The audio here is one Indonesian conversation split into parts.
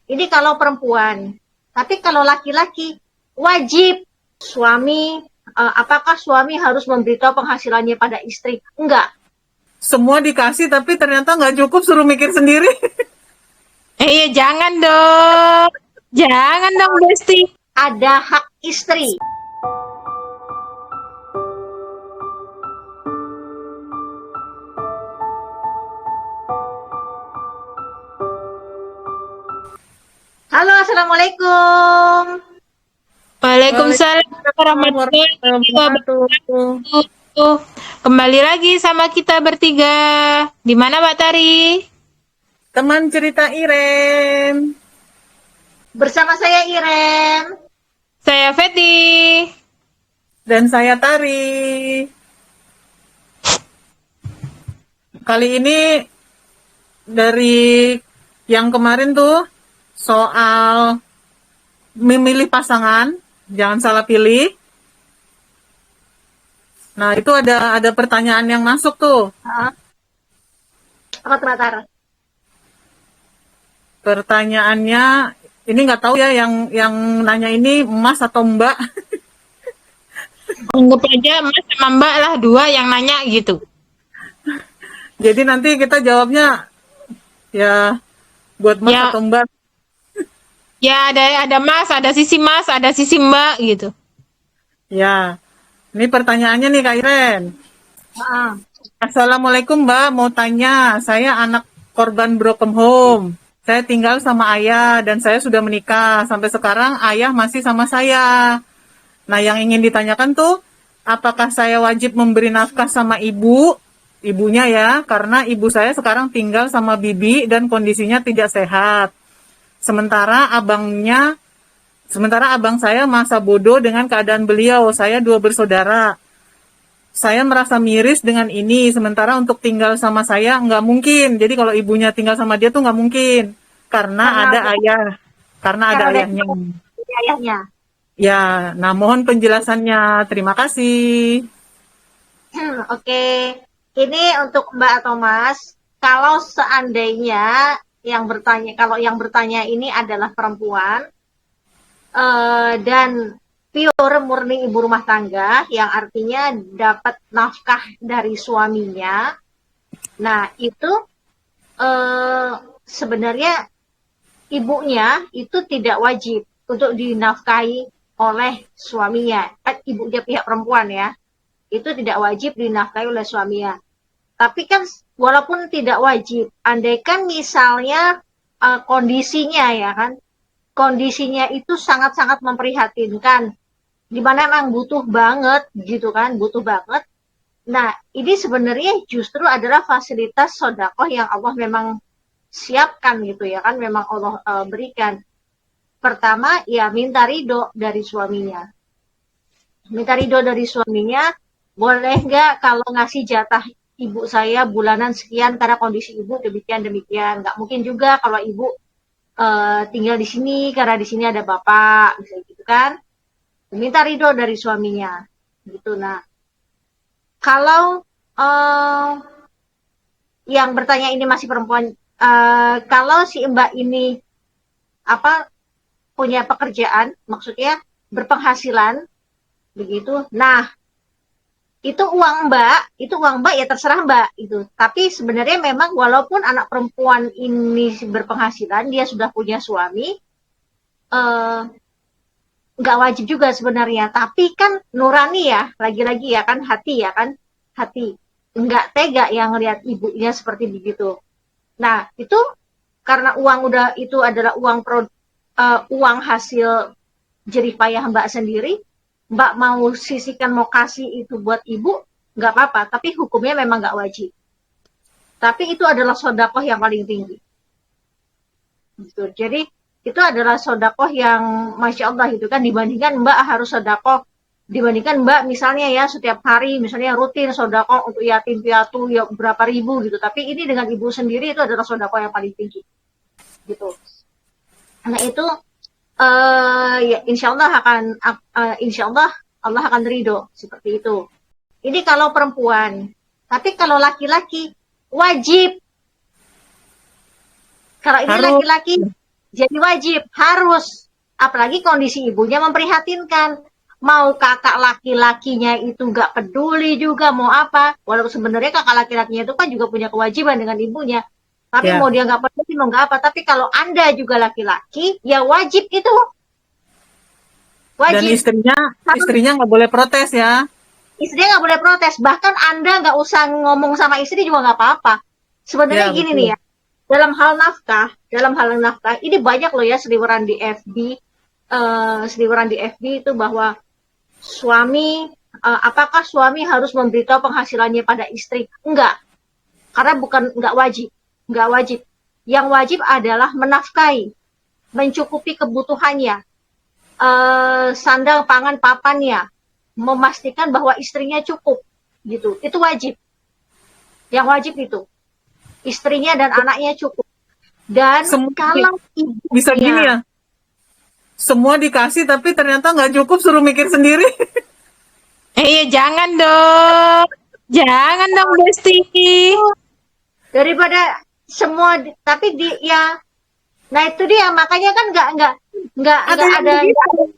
Ini kalau perempuan. Tapi kalau laki-laki, wajib suami, apakah suami harus memberitahu penghasilannya pada istri? Enggak. Semua dikasih tapi ternyata nggak cukup, suruh mikir sendiri. Jangan dong. Jangan dong, Besti. Ada hak istri. Halo, Assalamualaikum. Waalaikumsalam Waalaikumsalam warahmatullahi warahmatullahi wabarakatuh. wabarakatuh. Kembali lagi sama kita bertiga. Di mana Mbak Tari? Teman cerita Iren. Bersama saya Iren. Saya Feti. Dan saya Tari. Kali ini dari yang kemarin tuh soal memilih pasangan, jangan salah pilih. Nah, itu ada pertanyaan yang masuk tuh. Apa teman? Pertanyaannya ini nggak tahu ya yang nanya ini Mas atau Mbak. Anggap aja Mas sama Mbak lah dua yang nanya gitu. Jadi nanti kita jawabnya ya buat Mas Ya, atau Mbak. ya ada Mas, ada sisi Mbak gitu. Ya, ini pertanyaannya nih Kak Iren. Assalamualaikum Mbak, mau tanya, saya anak korban broken home. Saya tinggal sama ayah dan saya sudah menikah. Sampai sekarang ayah masih sama saya. Nah, yang ingin ditanyakan tuh, apakah saya wajib memberi nafkah sama ibunya ya, karena ibu saya sekarang tinggal sama bibi dan kondisinya tidak sehat. Sementara abang saya masa bodoh dengan keadaan beliau. Saya dua bersaudara. Saya merasa miris dengan ini, sementara untuk tinggal sama saya nggak mungkin. Jadi kalau ibunya tinggal sama dia tuh nggak mungkin, karena ada ayah, karena ada ayahnya. Ayahnya. Ya, nah mohon penjelasannya. Terima kasih. Oke, ini untuk Mbak atau Mas. Kalau seandainya kalau yang bertanya ini adalah perempuan dan pure murni ibu rumah tangga, yang artinya dapat nafkah dari suaminya. Nah, itu sebenarnya ibunya itu tidak wajib untuk dinafkahi oleh suaminya. Ibunya pihak perempuan ya, itu tidak wajib dinafkahi oleh suaminya. Tapi kan walaupun tidak wajib, andaikan misalnya kondisinya ya kan, kondisinya itu sangat-sangat memprihatinkan, di mana memang butuh banget gitu kan, butuh banget. Nah, ini sebenarnya justru adalah fasilitas sodakoh yang Allah memang siapkan gitu ya kan, memang Allah berikan. Pertama, ya minta ridho dari suaminya. Minta ridho dari suaminya, boleh nggak kalau ngasih jatah ibu saya bulanan sekian karena kondisi ibu demikian. Nggak mungkin juga kalau ibu tinggal di sini karena di sini ada bapak, misalnya gitu kan. Minta ridho dari suaminya, gitu. Nah, kalau yang bertanya ini masih perempuan, kalau si Mbak ini punya pekerjaan, maksudnya berpenghasilan, begitu. Nah, itu uang Mbak ya terserah Mbak itu. Tapi sebenarnya memang walaupun anak perempuan ini berpenghasilan, dia sudah punya suami, nggak wajib juga sebenarnya. Tapi kan nurani ya, lagi-lagi ya kan hati. Nggak tega yang ngelihat ibunya seperti begitu. Nah, itu karena itu adalah uang hasil jerih payah Mbak sendiri, Mbak mau sisihkan, mau kasih itu buat ibu, nggak apa-apa. Tapi hukumnya memang nggak wajib. Tapi itu adalah sodakoh yang paling tinggi. Gitu. Jadi itu adalah sodakoh yang Masya Allah itu kan, dibandingkan Mbak harus sodakoh, dibandingkan Mbak misalnya ya setiap hari misalnya rutin sodakoh untuk yatim piatu ya berapa ribu gitu. Tapi ini dengan ibu sendiri itu adalah sodakoh yang paling tinggi. Gitu. Nah itu ya insya Allah Allah akan ridho seperti itu. Ini kalau perempuan. Tapi kalau laki-laki wajib. Kalau ini Harus. laki-laki Jadi wajib, harus. Apalagi kondisi ibunya memprihatinkan. Mau kakak laki-lakinya itu nggak peduli juga mau apa. Walaupun sebenarnya kakak laki-lakinya itu kan juga punya kewajiban dengan ibunya. Tapi Ya. mau dia nggak peduli mau nggak apa. Tapi kalau Anda juga laki-laki, ya wajib itu. Dan Wajib. istrinya nggak boleh protes ya. Istrinya nggak boleh protes. Bahkan Anda nggak usah ngomong sama istri juga nggak apa-apa. Sebenarnya Ya, gini betul. nih ya. Dalam hal nafkah, ini banyak loh ya seliweran di FB. Seliweran di FB itu bahwa suami, apakah suami harus memberitahu penghasilannya pada istri? Enggak. Karena enggak wajib. Enggak wajib. Yang wajib adalah menafkahi, mencukupi kebutuhannya, sandang, pangan, papannya, memastikan bahwa istrinya cukup, gitu. Itu wajib. Yang wajib itu. Istrinya dan anaknya cukup. Dan Semua kalau bisa gini ibunya, ya. Semua dikasih tapi ternyata nggak cukup, suruh mikir sendiri. Iya, jangan dong. Jangan dong, Besti. daripada semua, tapi ya, nah itu dia, makanya kan nggak Ada yang ada, begitu.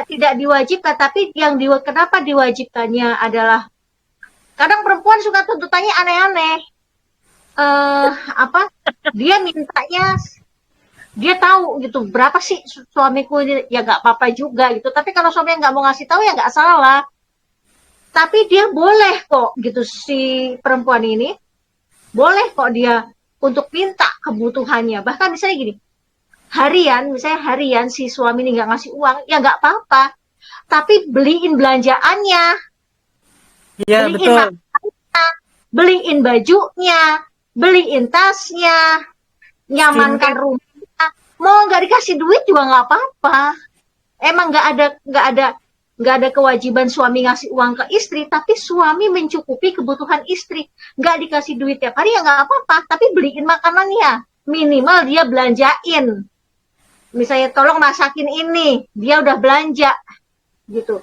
tidak diwajibkan, tapi kenapa diwajibkannya adalah kadang perempuan suka tuntutannya aneh-aneh. Apa, dia mintanya, dia tahu gitu berapa sih suamiku ini, ya nggak apa-apa juga gitu. Tapi kalau suaminya nggak mau ngasih tahu ya nggak salah. Tapi dia boleh kok gitu, si perempuan ini boleh kok dia untuk minta kebutuhannya. Bahkan misalnya gini, misalnya harian si suami ini nggak ngasih uang, ya nggak apa-apa. Tapi beliin belanjaannya, Iya, beliin betul. makanannya, beliin bajunya, beliin tasnya, nyamankan Skincare. rumahnya. Mau nggak dikasih duit juga nggak apa-apa. Emang nggak ada kewajiban suami ngasih uang ke istri, tapi suami mencukupi kebutuhan istri. Nggak dikasih duit tiap hari ya nggak apa-apa, tapi beliin makanannya. Minimal dia belanjain. Misalnya tolong masakin ini, dia udah belanja gitu.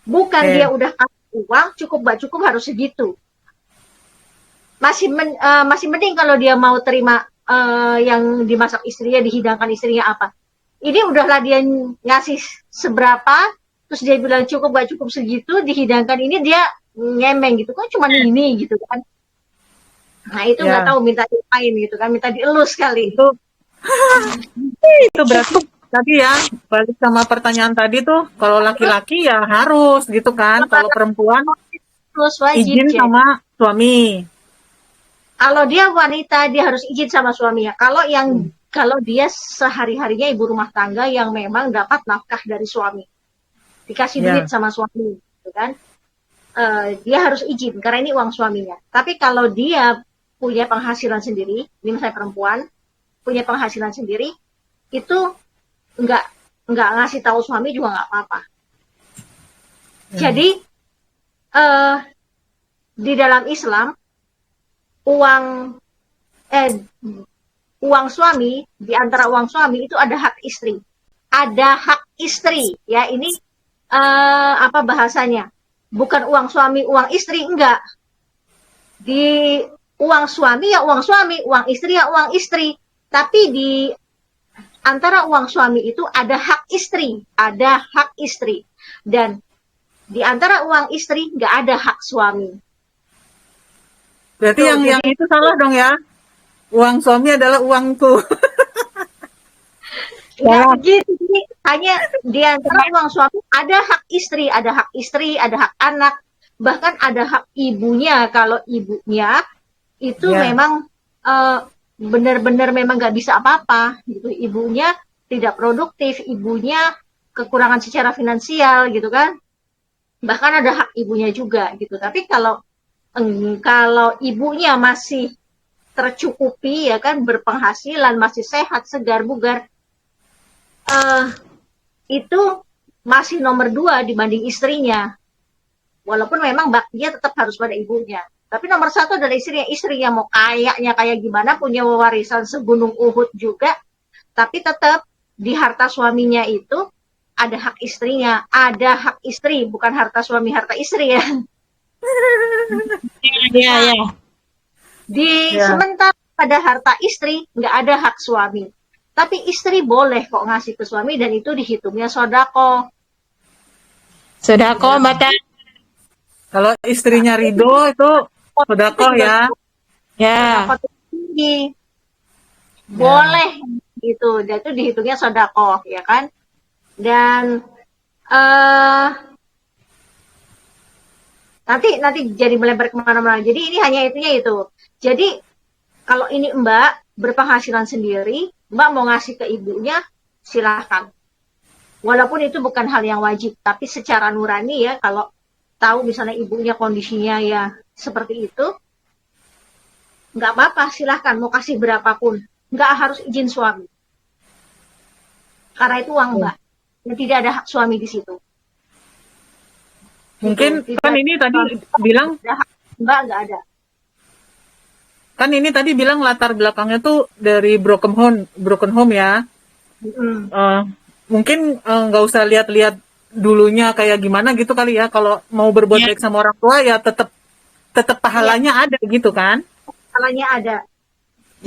Bukan dia udah kasih uang, cukup nggak cukup harus segitu. Masih mending kalau dia mau terima yang dimasak istrinya, dihidangkan istrinya apa. Ini udahlah dia ngasih seberapa, terus dia bilang cukup gak cukup segitu, dihidangkan ini dia ngemeng gitu kan, cuma ini gitu kan. Nah itu nggak Ya, tahu minta diapain gitu kan, minta dielus kali. itu berarti tadi ya, balik sama pertanyaan tadi tuh, kalau laki-laki ya harus gitu kan, kalau perempuan Terus wajib izin jadi. sama suami. Kalau dia wanita dia harus izin sama suaminya. Kalau dia sehari-harinya ibu rumah tangga yang memang dapat nafkah dari suami, dikasih Ya. duit sama suami, gitu kan? Dia harus izin karena ini uang suaminya. Tapi kalau dia punya penghasilan sendiri, ini misalnya perempuan punya penghasilan sendiri, itu nggak ngasih tahu suami juga nggak apa-apa. Jadi di dalam Islam uang suami, di antara uang suami itu ada hak istri. Ada hak istri, ya ini apa bahasanya? Bukan uang suami, uang istri, enggak. Di uang suami ya uang suami, uang istri ya uang istri. Tapi di antara uang suami itu ada hak istri, ada hak istri. Dan di antara uang istri nggak ada hak suami. Berarti Tuh, yang jadi itu salah dong ya. Uang suami adalah uangku. nggak begitu. Jadi hanya di antara uang suami ada hak istri, ada hak anak, bahkan ada hak ibunya. Kalau ibunya itu Ya. memang benar-benar memang nggak bisa apa-apa gitu. Ibunya tidak produktif, ibunya kekurangan secara finansial gitu kan. Bahkan ada hak ibunya juga gitu. Tapi kalau ibunya masih tercukupi ya kan, berpenghasilan, masih sehat, segar, bugar, itu masih nomor 2 dibanding istrinya. Walaupun memang baktinya tetap harus pada ibunya. Tapi nomor 1 adalah istrinya. Istrinya mau kayaknya kayak gimana, punya warisan segunung Uhud juga, tapi tetap di harta suaminya itu ada hak istrinya. Ada hak istri, bukan harta suami, harta istri ya. Iya. Di Ya. sementara pada harta istri nggak ada hak suami. Tapi istri boleh kok ngasih ke suami dan itu dihitungnya sodako. Sodako, Mbak Tan. Kalau istrinya ridho itu sedekah ya. Ya. Sodako tinggi. Boleh gitu. Dan itu dihitungnya sodako, ya kan? Dan nanti jadi melebar kemana-mana. Jadi ini hanya itunya itu. Jadi kalau ini Mbak berpenghasilan sendiri, Mbak mau ngasih ke ibunya, silahkan. Walaupun itu bukan hal yang wajib, tapi secara nurani ya, kalau tahu misalnya ibunya kondisinya ya seperti itu, nggak apa-apa, silahkan mau kasih berapapun. Nggak harus izin suami. Karena itu uang Mbak. Dan tidak ada hak suami di situ. Mungkin Gitu. kan Tidak ini tadi bilang ada hak Mbak, nggak ada. kan ini tadi bilang latar belakangnya tuh dari broken home ya. Mm. Mungkin nggak usah lihat-lihat dulunya kayak gimana gitu kali ya. Kalau mau berbuat Ya. baik sama orang tua ya tetap pahalanya ada gitu kan. Salahnya ada.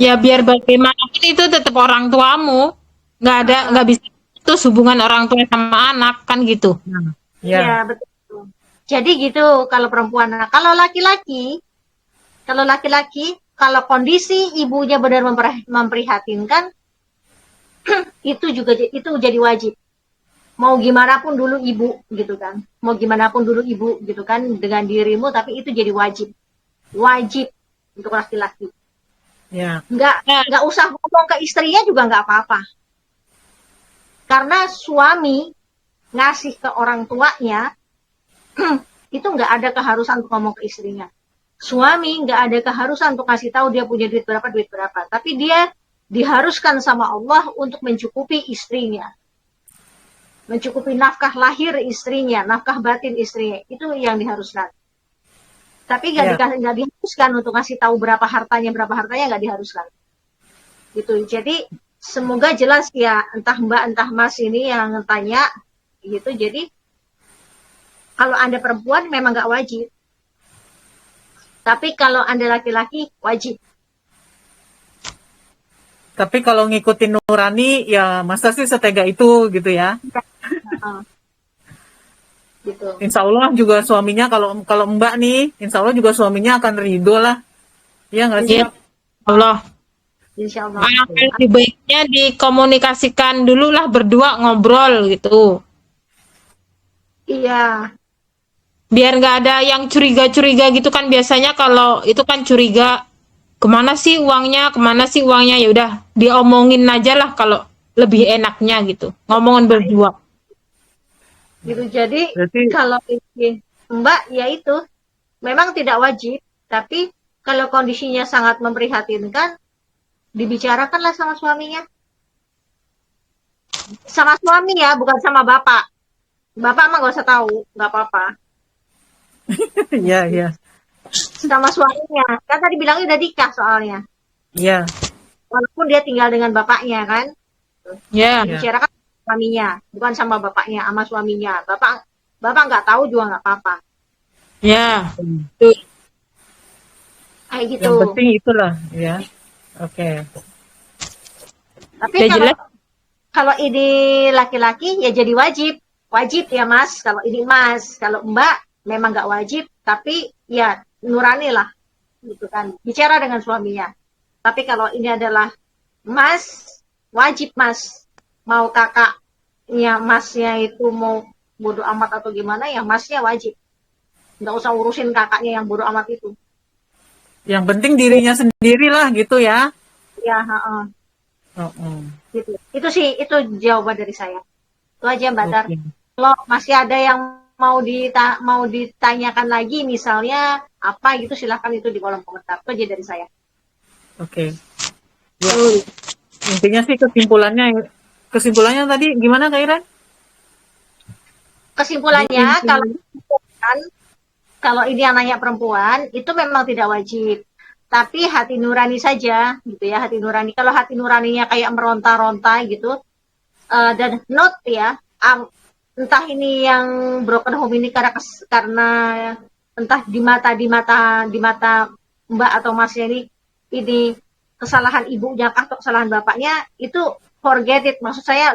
Ya biar bagaimanapun itu tetap orang tuamu. Nggak bisa putus hubungan orang tua sama anak kan gitu. Ya. Iya, betul. Jadi gitu kalau perempuan. Nah, kalau laki-laki, kalau kondisi ibunya benar memprihatinkan, itu jadi wajib. Mau gimana pun dulu ibu gitu kan. Mau gimana pun dulu ibu gitu kan dengan dirimu, tapi itu jadi wajib. Wajib untuk laki-laki. Ya. Nggak usah ngomong ke istrinya juga nggak apa-apa. Karena suami ngasih ke orang tuanya, itu nggak ada keharusan untuk ngomong ke istrinya. Suami nggak ada keharusan untuk kasih tahu dia punya duit berapa. Tapi dia diharuskan sama Allah untuk mencukupi istrinya. Mencukupi nafkah lahir istrinya, nafkah batin istrinya. Itu yang diharuskan. Tapi nggak diharuskan untuk kasih tahu berapa hartanya nggak diharuskan. Gitu. Jadi semoga jelas ya, entah Mbak, entah Mas ini yang tanya, gitu. Jadi kalau Anda perempuan memang nggak wajib. Tapi kalau Anda laki-laki, wajib. Tapi kalau ngikutin nurani ya masa sih setega itu gitu ya. Gitu. Insya Allah juga suaminya kalau Mbak nih, Insya Allah juga suaminya akan ridho lah. Iya nggak sih? Ya Allah. Insya Allah. Lebih baiknya dikomunikasikan dulu lah berdua ngobrol gitu. Iya. Biar nggak ada yang curiga-curiga gitu kan, biasanya kalau itu kan curiga kemana sih uangnya ya udah diomongin aja lah kalau lebih enaknya gitu, ngomongin berdua. Gitu. Jadi Berarti kalau ini Mbak ya itu memang tidak wajib, tapi kalau kondisinya sangat memprihatinkan, dibicarakanlah sama suaminya. Sama suami ya, bukan sama bapak. Bapak mah gak usah tahu, nggak apa-apa. iya. Sama suaminya, kan tadi bilangnya udah nikah soalnya. Iya. Walaupun dia tinggal dengan bapaknya kan, Ya, bicarakan sama suaminya, bukan sama bapaknya, sama suaminya. Bapak nggak tahu juga nggak apa-apa. ya. Kayak gitu. Yang penting itulah ya. Oke. Tapi Udah jelas? kalau ini laki-laki ya jadi wajib ya Mas. Kalau ini Mas, kalau Mbak memang nggak wajib, tapi ya nurani lah, gitu kan. Bicara dengan suaminya. Tapi kalau ini adalah Mas, wajib Mas. Mau kakaknya Masnya itu mau bodoh amat atau gimana, ya Masnya wajib. Nggak usah urusin kakaknya yang bodoh amat itu. Yang penting dirinya sendiri lah gitu ya. Ya, Oh. gitu. Itu sih, itu jawaban dari saya. Itu aja Mbak Dar. Oke. Kalau masih ada yang mau ditanyakan lagi, misalnya apa gitu, silahkan itu di kolom komentar. Itu aja dari saya. Oke. Ya. Intinya sih kesimpulannya tadi gimana Kak Iren? Kesimpulannya, kalau ini anaknya perempuan, itu memang tidak wajib. Tapi hati nurani saja, gitu ya, hati nurani. Kalau hati nuraninya kayak meronta-ronta gitu, dan note ya, entah ini yang broken home ini karena entah di mata Mbak atau Masnya ini kesalahan ibunya atau kesalahan bapaknya, itu forget it, maksud saya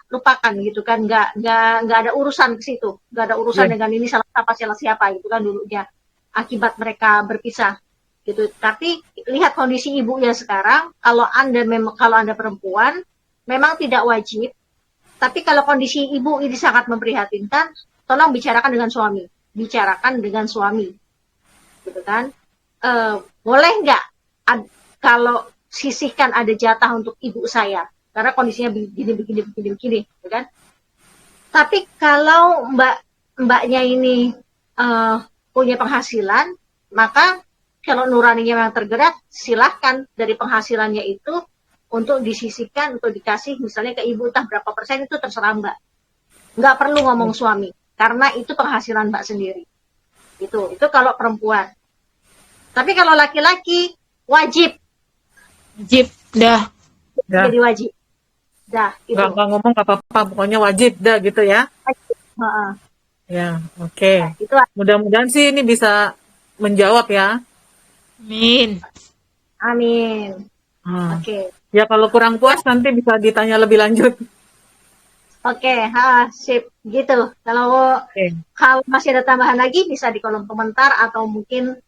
lupakan gitu kan, nggak ada urusan ke situ, nggak ada urusan Ya. dengan ini salah siapa gitu kan dulunya, akibat mereka berpisah gitu. Tapi lihat kondisi ibunya sekarang, kalau anda perempuan memang tidak wajib, tapi kalau kondisi ibu ini sangat memprihatinkan, tolong bicarakan dengan suami gitu kan. Boleh nggak kalau sisihkan ada jatah untuk ibu saya karena kondisinya begini gitu kan. Tapi kalau mbaknya ini punya penghasilan, maka kalau nuraninya yang tergerak, silahkan dari penghasilannya itu untuk disisihkan, untuk dikasih misalnya ke ibu, entah berapa persen itu terserah mbak. Nggak perlu ngomong suami, karena itu penghasilan mbak sendiri. Itu kalau perempuan. Tapi kalau laki-laki, wajib. Wajib, dah. Ya. Jadi wajib. Dah, itu. Nggak ngomong nggak apa-apa, pokoknya wajib dah gitu ya. Heeh. Ya, oke. Nah, itu Mudah-mudahan sih ini bisa menjawab ya. Amin. amin. Hmm. Oke. Ya kalau kurang puas nanti bisa ditanya lebih lanjut. Oke, sip. Gitu. Oke. Kalau masih ada tambahan lagi, bisa di kolom komentar atau mungkin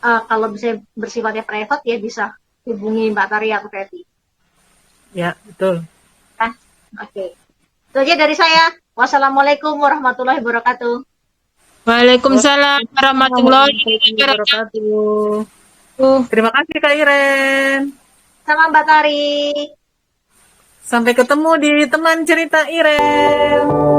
kalau bisa bersifatnya private ya bisa hubungi Mbak Tari atau Feby. Ya, betul. Oke. Itu aja dari saya. Wassalamualaikum warahmatullahi wabarakatuh. Waalaikumsalam warahmatullahi wabarakatuh. wabarakatuh. Terima kasih Kak Iren. Sama Mbak Tari. Sampai ketemu di teman cerita Iren.